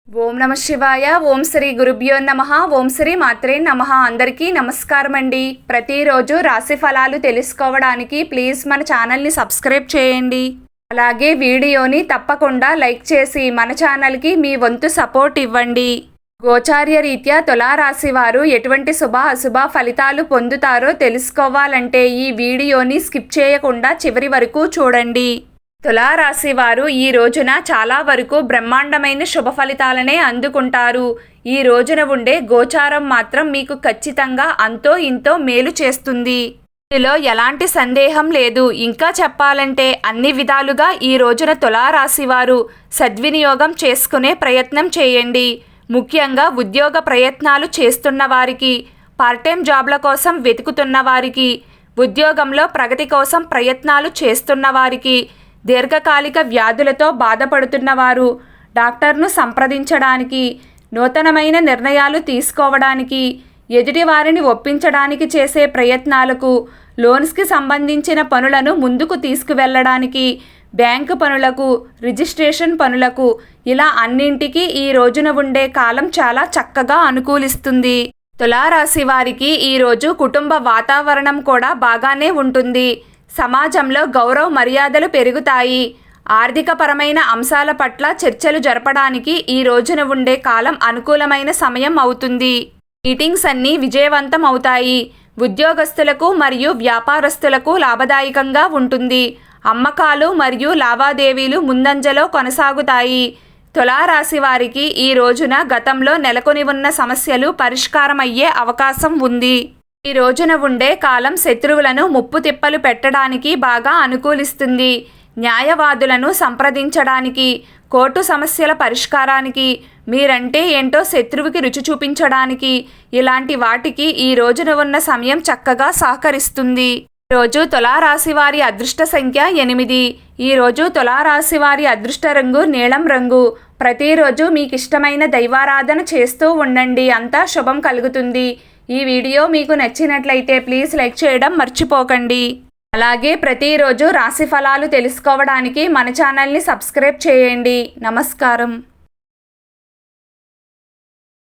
ఓం నమ శివాయ. ఓం శ్రీ గురుభ్యో నమః. ఓం శ్రీ మాత్రే నమః. అందరికీ నమస్కారం అండి. ప్రతిరోజు రాశి ఫలాలు తెలుసుకోవడానికి ప్లీజ్ మన ఛానల్ని సబ్స్క్రైబ్ చేయండి. అలాగే వీడియోని తప్పకుండా లైక్ చేసి మన ఛానల్కి మీ వంతు సపోర్ట్ ఇవ్వండి. గోచార్య రీత్యా తులారాశి వారు ఎటువంటి శుభ అశుభ ఫలితాలు పొందుతారో తెలుసుకోవాలంటే ఈ వీడియోని స్కిప్ చేయకుండా చివరి వరకు చూడండి. తులారాశి వారు ఈ రోజున చాలా వరకు బ్రహ్మాండమైన శుభ ఫలితాలనే అందుకుంటారు. ఈ రోజున ఉండే గోచారం మాత్రం మీకు ఖచ్చితంగా అంతో ఇంతో మేలు చేస్తుంది. ఇందులో ఎలాంటి సందేహం లేదు. ఇంకా చెప్పాలంటే అన్ని విధాలుగా ఈ రోజున తులారాశి వారు సద్వినియోగం చేసుకునే ప్రయత్నం చేయండి. ముఖ్యంగా ఉద్యోగ ప్రయత్నాలు చేస్తున్న వారికి, పార్ట్ టైం జాబ్ల కోసం వెతుకుతున్న వారికి, ఉద్యోగంలో ప్రగతి కోసం ప్రయత్నాలు చేస్తున్న వారికి, దీర్ఘకాలిక వ్యాధులతో బాధపడుతున్నవారు, డాక్టర్ను సంప్రదించడానికి, నూతనమైన నిర్ణయాలు తీసుకోవడానికి, ఎదుటివారిని ఒప్పించడానికి చేసే ప్రయత్నాలకు, లోన్స్కి సంబంధించిన పనులను ముందుకు తీసుకువెళ్ళడానికి, బ్యాంకు పనులకు, రిజిస్ట్రేషన్ పనులకు, ఇలా అన్నింటికీ ఈ రోజున ఉండే కాలం చాలా చక్కగా అనుకూలిస్తుంది. తులారాశి వారికి ఈరోజు కుటుంబ వాతావరణం కూడా బాగానే ఉంటుంది. సమాజంలో గౌరవ మర్యాదలు పెరుగుతాయి. ఆర్థికపరమైన అంశాల పట్ల చర్చలు జరపడానికి ఈ రోజున ఉండే కాలం అనుకూలమైన సమయం అవుతుంది. మీటింగ్స్ అన్నీ విజయవంతం అవుతాయి. ఉద్యోగస్తులకు మరియు వ్యాపారస్తులకు లాభదాయకంగా ఉంటుంది. అమ్మకాలు మరియు లావాదేవీలు ముందంజలో కొనసాగుతాయి. తులారాశి వారికి ఈ రోజున గతంలో నెలకొని ఉన్న సమస్యలు పరిష్కారమయ్యే అవకాశం ఉంది. ఈ రోజున ఉండే కాలం శత్రువులను ముప్పు తిప్పలు పెట్టడానికి బాగా అనుకూలిస్తుంది. న్యాయవాదులను సంప్రదించడానికి, కోర్టు సమస్యల పరిష్కారానికి, మీరంటే ఏంటో శత్రువుకి రుచి చూపించడానికి, ఇలాంటి వాటికి ఈ రోజున ఉన్న సమయం చక్కగా సహకరిస్తుంది. ఈరోజు తులారాశి వారి అదృష్ట సంఖ్య 8. ఈరోజు తులారాశి వారి అదృష్ట రంగు నీలం రంగు. ప్రతిరోజు మీకు ఇష్టమైన దైవారాధన చేస్తూ ఉండండి. అంతా శుభం కలుగుతుంది. ఈ వీడియో మీకు నచ్చినట్లయితే ప్లీజ్ లైక్ చేయడం మర్చిపోకండి. అలాగే ప్రతిరోజు రాశి ఫలాలు తెలుసుకోవడానికి మన ఛానల్ని సబ్స్క్రైబ్ చేయండి. నమస్కారం.